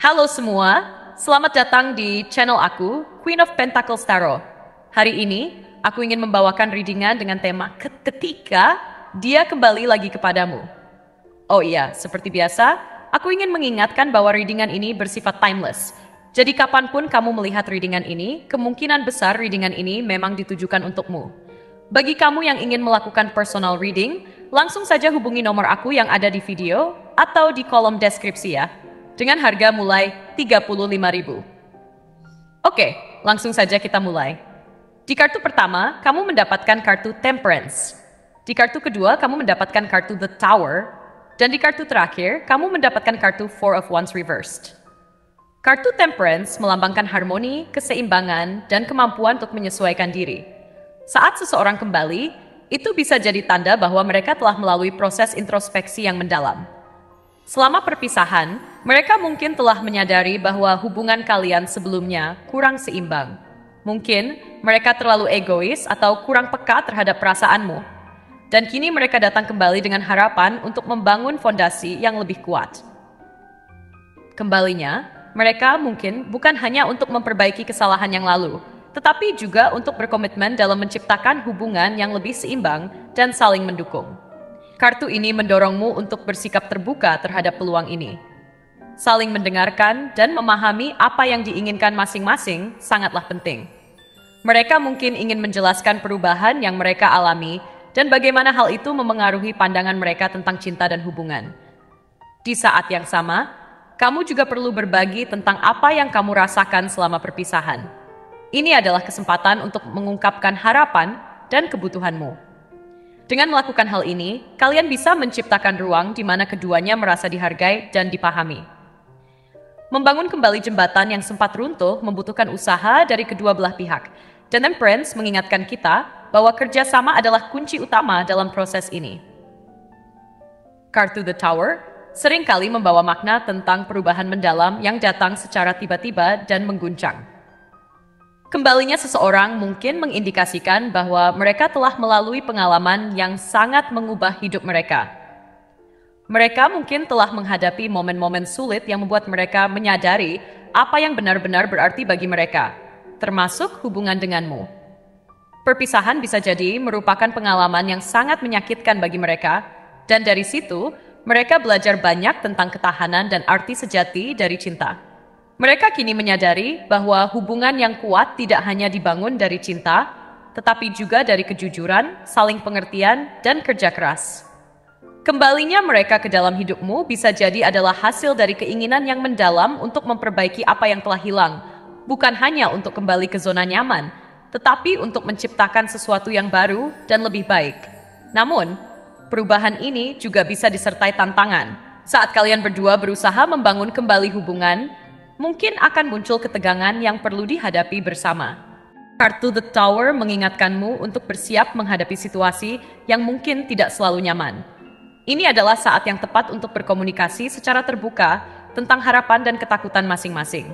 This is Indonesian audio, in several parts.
Halo semua, selamat datang di channel aku, Queen of Pentacles Tarot. Hari ini, aku ingin membawakan readingan dengan tema ketika dia kembali lagi kepadamu. Oh iya, seperti biasa, aku ingin mengingatkan bahwa readingan ini bersifat timeless. Jadi kapanpun kamu melihat readingan ini, kemungkinan besar readingan ini memang ditujukan untukmu. Bagi kamu yang ingin melakukan personal reading, langsung saja hubungi nomor aku yang ada di video atau di kolom deskripsi ya. Dengan harga mulai 35.000. Oke, langsung saja kita mulai. Di kartu pertama, kamu mendapatkan kartu Temperance. Di kartu kedua, kamu mendapatkan kartu The Tower. Dan di kartu terakhir, kamu mendapatkan kartu Four of Wands Reversed. Kartu Temperance melambangkan harmoni, keseimbangan, dan kemampuan untuk menyesuaikan diri. Saat seseorang kembali, itu bisa jadi tanda bahwa mereka telah melalui proses introspeksi yang mendalam. Selama perpisahan, mereka mungkin telah menyadari bahwa hubungan kalian sebelumnya kurang seimbang. Mungkin mereka terlalu egois atau kurang peka terhadap perasaanmu. Dan kini mereka datang kembali dengan harapan untuk membangun fondasi yang lebih kuat. Kembalinya, mereka mungkin bukan hanya untuk memperbaiki kesalahan yang lalu, tetapi juga untuk berkomitmen dalam menciptakan hubungan yang lebih seimbang dan saling mendukung. Kartu ini mendorongmu untuk bersikap terbuka terhadap peluang ini. Saling mendengarkan dan memahami apa yang diinginkan masing-masing sangatlah penting. Mereka mungkin ingin menjelaskan perubahan yang mereka alami dan bagaimana hal itu memengaruhi pandangan mereka tentang cinta dan hubungan. Di saat yang sama, kamu juga perlu berbagi tentang apa yang kamu rasakan selama perpisahan. Ini adalah kesempatan untuk mengungkapkan harapan dan kebutuhanmu. Dengan melakukan hal ini, kalian bisa menciptakan ruang di mana keduanya merasa dihargai dan dipahami. Membangun kembali jembatan yang sempat runtuh membutuhkan usaha dari kedua belah pihak. Dan Temperance mengingatkan kita bahwa kerjasama adalah kunci utama dalam proses ini. Kartu The Tower seringkali membawa makna tentang perubahan mendalam yang datang secara tiba-tiba dan mengguncang. Kembalinya seseorang mungkin mengindikasikan bahwa mereka telah melalui pengalaman yang sangat mengubah hidup mereka. Mereka mungkin telah menghadapi momen-momen sulit yang membuat mereka menyadari apa yang benar-benar berarti bagi mereka, termasuk hubungan denganmu. Perpisahan bisa jadi merupakan pengalaman yang sangat menyakitkan bagi mereka, dan dari situ mereka belajar banyak tentang ketahanan dan arti sejati dari cinta. Mereka kini menyadari bahwa hubungan yang kuat tidak hanya dibangun dari cinta, tetapi juga dari kejujuran, saling pengertian, dan kerja keras. Kembalinya mereka ke dalam hidupmu bisa jadi adalah hasil dari keinginan yang mendalam untuk memperbaiki apa yang telah hilang, bukan hanya untuk kembali ke zona nyaman, tetapi untuk menciptakan sesuatu yang baru dan lebih baik. Namun, perubahan ini juga bisa disertai tantangan. Saat kalian berdua berusaha membangun kembali hubungan, mungkin akan muncul ketegangan yang perlu dihadapi bersama. Kartu The Tower mengingatkanmu untuk bersiap menghadapi situasi yang mungkin tidak selalu nyaman. Ini adalah saat yang tepat untuk berkomunikasi secara terbuka tentang harapan dan ketakutan masing-masing.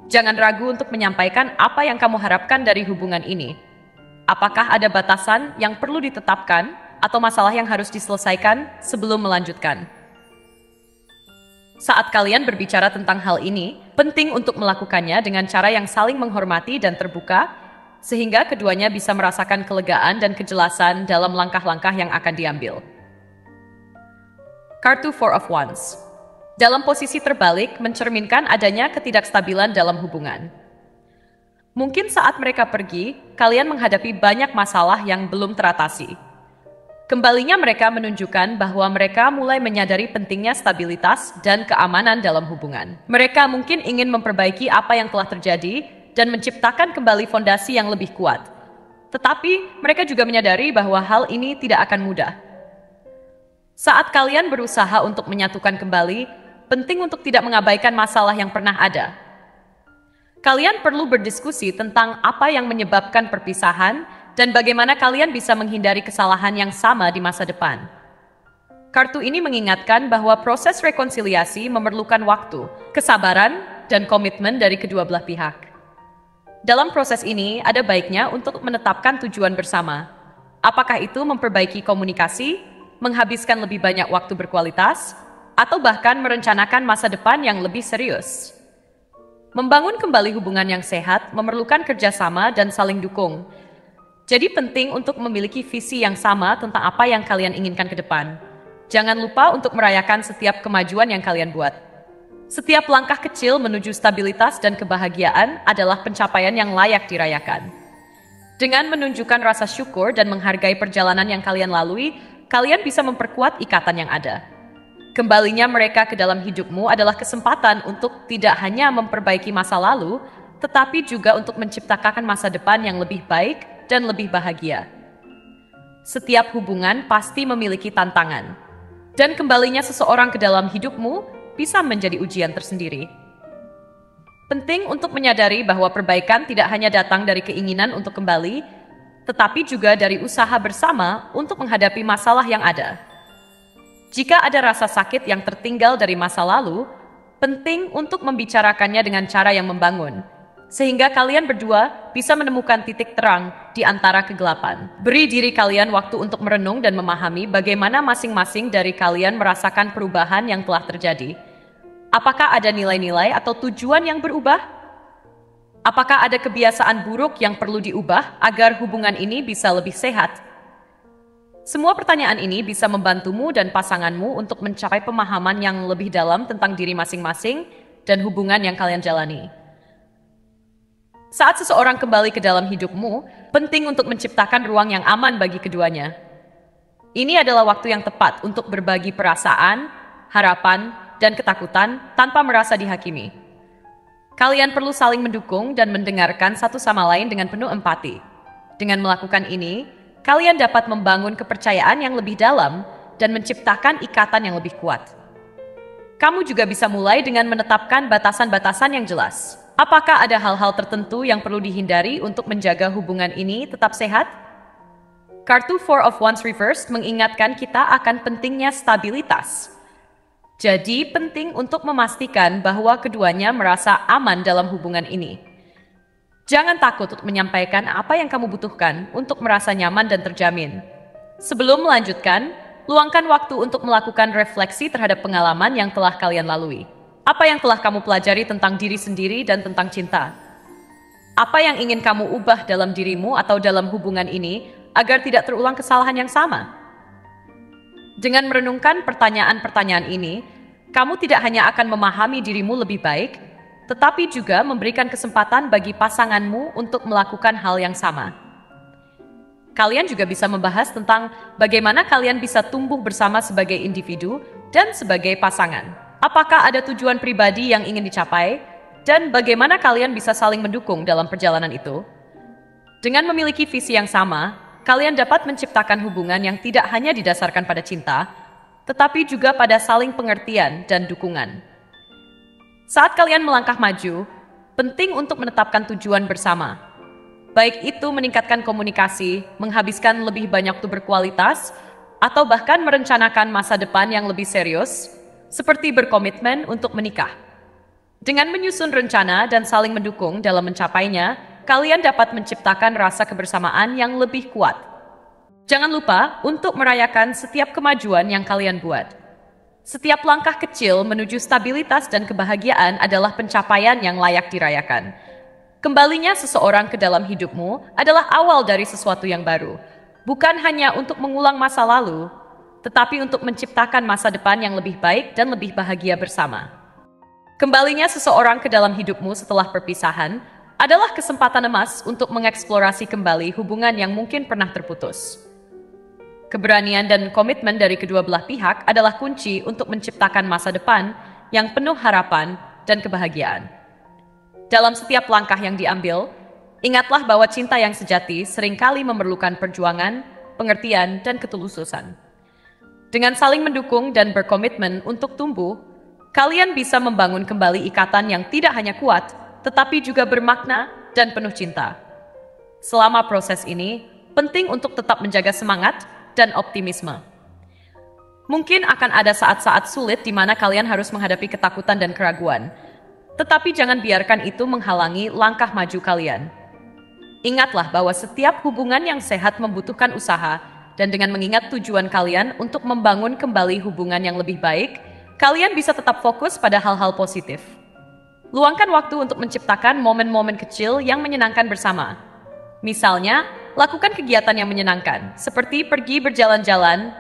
Jangan ragu untuk menyampaikan apa yang kamu harapkan dari hubungan ini. Apakah ada batasan yang perlu ditetapkan atau masalah yang harus diselesaikan sebelum melanjutkan? Saat kalian berbicara tentang hal ini, penting untuk melakukannya dengan cara yang saling menghormati dan terbuka, sehingga keduanya bisa merasakan kelegaan dan kejelasan dalam langkah-langkah yang akan diambil. Kartu Four of Wands dalam posisi terbalik mencerminkan adanya ketidakstabilan dalam hubungan. Mungkin saat mereka pergi, kalian menghadapi banyak masalah yang belum teratasi. Kembalinya mereka menunjukkan bahwa mereka mulai menyadari pentingnya stabilitas dan keamanan dalam hubungan. Mereka mungkin ingin memperbaiki apa yang telah terjadi dan menciptakan kembali fondasi yang lebih kuat. Tetapi mereka juga menyadari bahwa hal ini tidak akan mudah. Saat kalian berusaha untuk menyatukan kembali, penting untuk tidak mengabaikan masalah yang pernah ada. Kalian perlu berdiskusi tentang apa yang menyebabkan perpisahan dan bagaimana kalian bisa menghindari kesalahan yang sama di masa depan. Kartu ini mengingatkan bahwa proses rekonsiliasi memerlukan waktu, kesabaran, dan komitmen dari kedua belah pihak. Dalam proses ini, ada baiknya untuk menetapkan tujuan bersama. Apakah itu memperbaiki komunikasi, menghabiskan lebih banyak waktu berkualitas, atau bahkan merencanakan masa depan yang lebih serius. Membangun kembali hubungan yang sehat memerlukan kerjasama dan saling dukung. Jadi penting untuk memiliki visi yang sama tentang apa yang kalian inginkan ke depan. Jangan lupa untuk merayakan setiap kemajuan yang kalian buat. Setiap langkah kecil menuju stabilitas dan kebahagiaan adalah pencapaian yang layak dirayakan. Dengan menunjukkan rasa syukur dan menghargai perjalanan yang kalian lalui, kalian bisa memperkuat ikatan yang ada. Kembalinya mereka ke dalam hidupmu adalah kesempatan untuk tidak hanya memperbaiki masa lalu, tetapi juga untuk menciptakan masa depan yang lebih baik dan lebih bahagia. Setiap hubungan pasti memiliki tantangan, dan kembalinya seseorang ke dalam hidupmu bisa menjadi ujian tersendiri. Penting untuk menyadari bahwa perbaikan tidak hanya datang dari keinginan untuk kembali, tetapi juga dari usaha bersama untuk menghadapi masalah yang ada. Jika ada rasa sakit yang tertinggal dari masa lalu, penting untuk membicarakannya dengan cara yang membangun, sehingga kalian berdua bisa menemukan titik terang di antara kegelapan. Beri diri kalian waktu untuk merenung dan memahami bagaimana masing-masing dari kalian merasakan perubahan yang telah terjadi. Apakah ada nilai-nilai atau tujuan yang berubah? Apakah ada kebiasaan buruk yang perlu diubah agar hubungan ini bisa lebih sehat? Semua pertanyaan ini bisa membantumu dan pasanganmu untuk mencapai pemahaman yang lebih dalam tentang diri masing-masing dan hubungan yang kalian jalani. Saat seseorang kembali ke dalam hidupmu, penting untuk menciptakan ruang yang aman bagi keduanya. Ini adalah waktu yang tepat untuk berbagi perasaan, harapan, dan ketakutan tanpa merasa dihakimi. Kalian perlu saling mendukung dan mendengarkan satu sama lain dengan penuh empati. Dengan melakukan ini, kalian dapat membangun kepercayaan yang lebih dalam dan menciptakan ikatan yang lebih kuat. Kamu juga bisa mulai dengan menetapkan batasan-batasan yang jelas. Apakah ada hal-hal tertentu yang perlu dihindari untuk menjaga hubungan ini tetap sehat? Kartu Four of Wands Reversed mengingatkan kita akan pentingnya stabilitas. Jadi penting untuk memastikan bahwa keduanya merasa aman dalam hubungan ini. Jangan takut untuk menyampaikan apa yang kamu butuhkan untuk merasa nyaman dan terjamin. Sebelum melanjutkan, luangkan waktu untuk melakukan refleksi terhadap pengalaman yang telah kalian lalui. Apa yang telah kamu pelajari tentang diri sendiri dan tentang cinta? Apa yang ingin kamu ubah dalam dirimu atau dalam hubungan ini agar tidak terulang kesalahan yang sama? Dengan merenungkan pertanyaan-pertanyaan ini, kamu tidak hanya akan memahami dirimu lebih baik, tetapi juga memberikan kesempatan bagi pasanganmu untuk melakukan hal yang sama. Kalian juga bisa membahas tentang bagaimana kalian bisa tumbuh bersama sebagai individu dan sebagai pasangan. Apakah ada tujuan pribadi yang ingin dicapai, dan bagaimana kalian bisa saling mendukung dalam perjalanan itu? Dengan memiliki visi yang sama, kalian dapat menciptakan hubungan yang tidak hanya didasarkan pada cinta, tetapi juga pada saling pengertian dan dukungan. Saat kalian melangkah maju, penting untuk menetapkan tujuan bersama. Baik itu meningkatkan komunikasi, menghabiskan lebih banyak waktu berkualitas, atau bahkan merencanakan masa depan yang lebih serius, seperti berkomitmen untuk menikah. Dengan menyusun rencana dan saling mendukung dalam mencapainya, kalian dapat menciptakan rasa kebersamaan yang lebih kuat. Jangan lupa untuk merayakan setiap kemajuan yang kalian buat. Setiap langkah kecil menuju stabilitas dan kebahagiaan adalah pencapaian yang layak dirayakan. Kembalinya seseorang ke dalam hidupmu adalah awal dari sesuatu yang baru. Bukan hanya untuk mengulang masa lalu, tetapi untuk menciptakan masa depan yang lebih baik dan lebih bahagia bersama. Kembalinya seseorang ke dalam hidupmu setelah perpisahan adalah kesempatan emas untuk mengeksplorasi kembali hubungan yang mungkin pernah terputus. Keberanian dan komitmen dari kedua belah pihak adalah kunci untuk menciptakan masa depan yang penuh harapan dan kebahagiaan. Dalam setiap langkah yang diambil, ingatlah bahwa cinta yang sejati seringkali memerlukan perjuangan, pengertian, dan ketulusan. Dengan saling mendukung dan berkomitmen untuk tumbuh, kalian bisa membangun kembali ikatan yang tidak hanya kuat, tetapi juga bermakna dan penuh cinta. Selama proses ini, penting untuk tetap menjaga semangat dan optimisme. Mungkin akan ada saat-saat sulit di mana kalian harus menghadapi ketakutan dan keraguan, tetapi jangan biarkan itu menghalangi langkah maju kalian. Ingatlah bahwa setiap hubungan yang sehat membutuhkan usaha, dan dengan mengingat tujuan kalian untuk membangun kembali hubungan yang lebih baik, kalian bisa tetap fokus pada hal-hal positif. Luangkan waktu untuk menciptakan momen-momen kecil yang menyenangkan bersama. Misalnya, lakukan kegiatan yang menyenangkan, seperti pergi berjalan-jalan,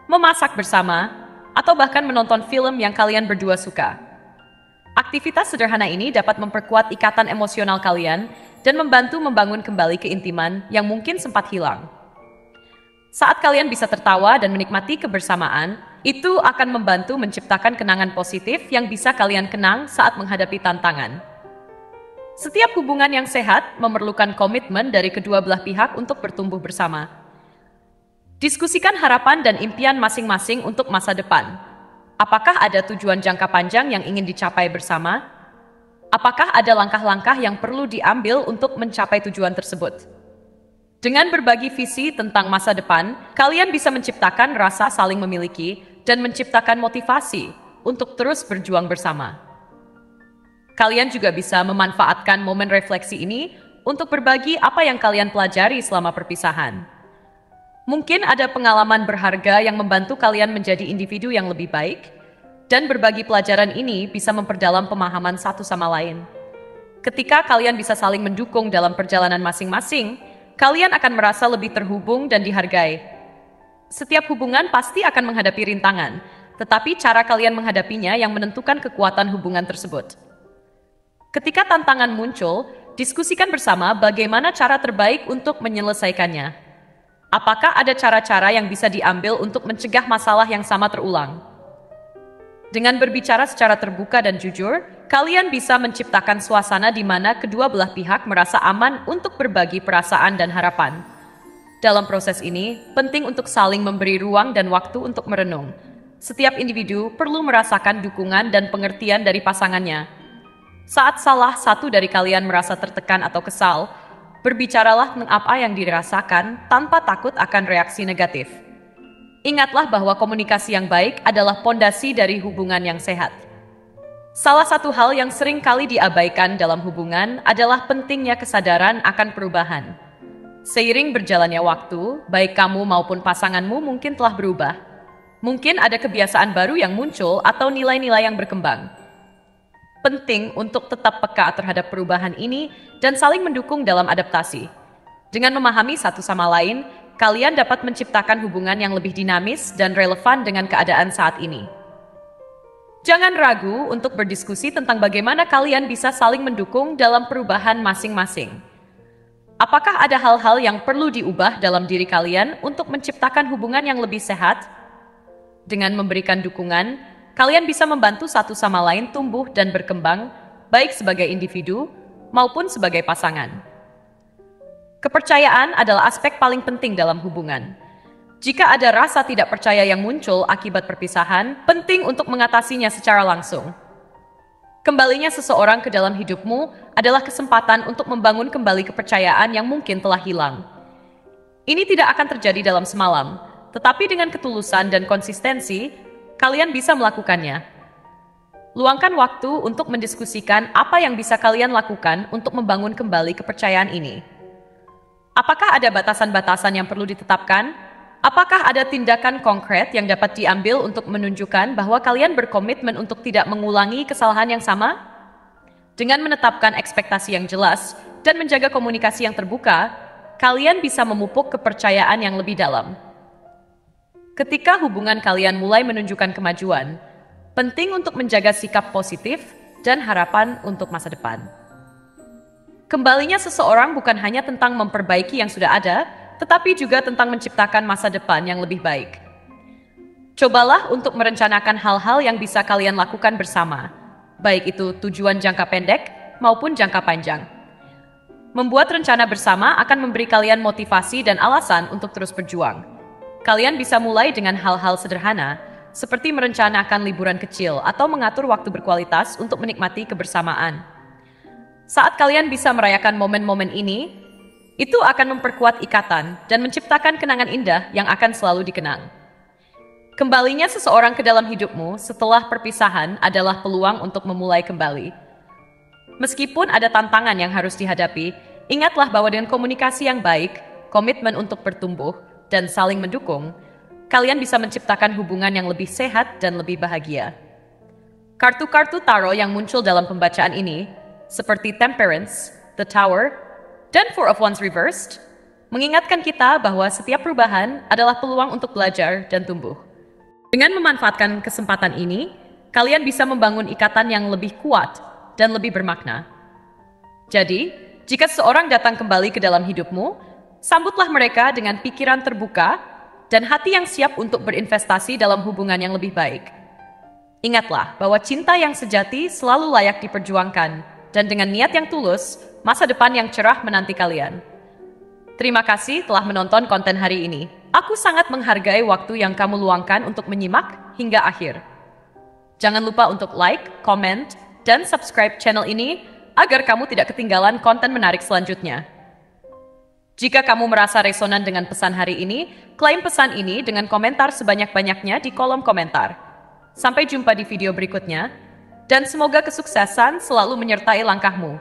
memasak bersama, atau bahkan menonton film yang kalian berdua suka. Aktivitas sederhana ini dapat memperkuat ikatan emosional kalian dan membantu membangun kembali keintiman yang mungkin sempat hilang. Saat kalian bisa tertawa dan menikmati kebersamaan, itu akan membantu menciptakan kenangan positif yang bisa kalian kenang saat menghadapi tantangan. Setiap hubungan yang sehat memerlukan komitmen dari kedua belah pihak untuk bertumbuh bersama. Diskusikan harapan dan impian masing-masing untuk masa depan. Apakah ada tujuan jangka panjang yang ingin dicapai bersama? Apakah ada langkah-langkah yang perlu diambil untuk mencapai tujuan tersebut? Dengan berbagi visi tentang masa depan, kalian bisa menciptakan rasa saling memiliki dan menciptakan motivasi untuk terus berjuang bersama. Kalian juga bisa memanfaatkan momen refleksi ini untuk berbagi apa yang kalian pelajari selama perpisahan. Mungkin ada pengalaman berharga yang membantu kalian menjadi individu yang lebih baik, dan berbagi pelajaran ini bisa memperdalam pemahaman satu sama lain. Ketika kalian bisa saling mendukung dalam perjalanan masing-masing, kalian akan merasa lebih terhubung dan dihargai. Setiap hubungan pasti akan menghadapi rintangan, tetapi cara kalian menghadapinya yang menentukan kekuatan hubungan tersebut. Ketika tantangan muncul, diskusikan bersama bagaimana cara terbaik untuk menyelesaikannya. Apakah ada cara-cara yang bisa diambil untuk mencegah masalah yang sama terulang? Dengan berbicara secara terbuka dan jujur, kalian bisa menciptakan suasana di mana kedua belah pihak merasa aman untuk berbagi perasaan dan harapan. Dalam proses ini, penting untuk saling memberi ruang dan waktu untuk merenung. Setiap individu perlu merasakan dukungan dan pengertian dari pasangannya. Saat salah satu dari kalian merasa tertekan atau kesal, berbicaralah tentang apa yang dirasakan tanpa takut akan reaksi negatif. Ingatlah bahwa komunikasi yang baik adalah pondasi dari hubungan yang sehat. Salah satu hal yang sering kali diabaikan dalam hubungan adalah pentingnya kesadaran akan perubahan. Seiring berjalannya waktu, baik kamu maupun pasanganmu mungkin telah berubah. Mungkin ada kebiasaan baru yang muncul atau nilai-nilai yang berkembang. Penting untuk tetap peka terhadap perubahan ini dan saling mendukung dalam adaptasi. Dengan memahami satu sama lain, kalian dapat menciptakan hubungan yang lebih dinamis dan relevan dengan keadaan saat ini. Jangan ragu untuk berdiskusi tentang bagaimana kalian bisa saling mendukung dalam perubahan masing-masing. Apakah ada hal-hal yang perlu diubah dalam diri kalian untuk menciptakan hubungan yang lebih sehat? Dengan memberikan dukungan, kalian bisa membantu satu sama lain tumbuh dan berkembang, baik sebagai individu maupun sebagai pasangan. Kepercayaan adalah aspek paling penting dalam hubungan. Jika ada rasa tidak percaya yang muncul akibat perpisahan, penting untuk mengatasinya secara langsung. Kembalinya seseorang ke dalam hidupmu adalah kesempatan untuk membangun kembali kepercayaan yang mungkin telah hilang. Ini tidak akan terjadi dalam semalam, tetapi dengan ketulusan dan konsistensi, kalian bisa melakukannya. Luangkan waktu untuk mendiskusikan apa yang bisa kalian lakukan untuk membangun kembali kepercayaan ini. Apakah ada batasan-batasan yang perlu ditetapkan? Apakah ada tindakan konkret yang dapat diambil untuk menunjukkan bahwa kalian berkomitmen untuk tidak mengulangi kesalahan yang sama? Dengan menetapkan ekspektasi yang jelas dan menjaga komunikasi yang terbuka, kalian bisa memupuk kepercayaan yang lebih dalam. Ketika hubungan kalian mulai menunjukkan kemajuan, penting untuk menjaga sikap positif dan harapan untuk masa depan. Kembalinya seseorang bukan hanya tentang memperbaiki yang sudah ada, tetapi juga tentang menciptakan masa depan yang lebih baik. Cobalah untuk merencanakan hal-hal yang bisa kalian lakukan bersama, baik itu tujuan jangka pendek maupun jangka panjang. Membuat rencana bersama akan memberi kalian motivasi dan alasan untuk terus berjuang. Kalian bisa mulai dengan hal-hal sederhana, seperti merencanakan liburan kecil atau mengatur waktu berkualitas untuk menikmati kebersamaan. Saat kalian bisa merayakan momen-momen ini, itu akan memperkuat ikatan dan menciptakan kenangan indah yang akan selalu dikenang. Kembalinya seseorang ke dalam hidupmu setelah perpisahan adalah peluang untuk memulai kembali. Meskipun ada tantangan yang harus dihadapi, ingatlah bahwa dengan komunikasi yang baik, komitmen untuk bertumbuh, dan saling mendukung, kalian bisa menciptakan hubungan yang lebih sehat dan lebih bahagia. Kartu-kartu tarot yang muncul dalam pembacaan ini, seperti Temperance, The Tower, dan Four of Wands Reversed, mengingatkan kita bahwa setiap perubahan adalah peluang untuk belajar dan tumbuh. Dengan memanfaatkan kesempatan ini, kalian bisa membangun ikatan yang lebih kuat dan lebih bermakna. Jadi, jika seorang datang kembali ke dalam hidupmu, sambutlah mereka dengan pikiran terbuka dan hati yang siap untuk berinvestasi dalam hubungan yang lebih baik. Ingatlah bahwa cinta yang sejati selalu layak diperjuangkan, dan dengan niat yang tulus, masa depan yang cerah menanti kalian. Terima kasih telah menonton konten hari ini. Aku sangat menghargai waktu yang kamu luangkan untuk menyimak hingga akhir. Jangan lupa untuk like, comment, dan subscribe channel ini agar kamu tidak ketinggalan konten menarik selanjutnya. Jika kamu merasa resonan dengan pesan hari ini, klaim pesan ini dengan komentar sebanyak-banyaknya di kolom komentar. Sampai jumpa di video berikutnya, dan semoga kesuksesan selalu menyertai langkahmu.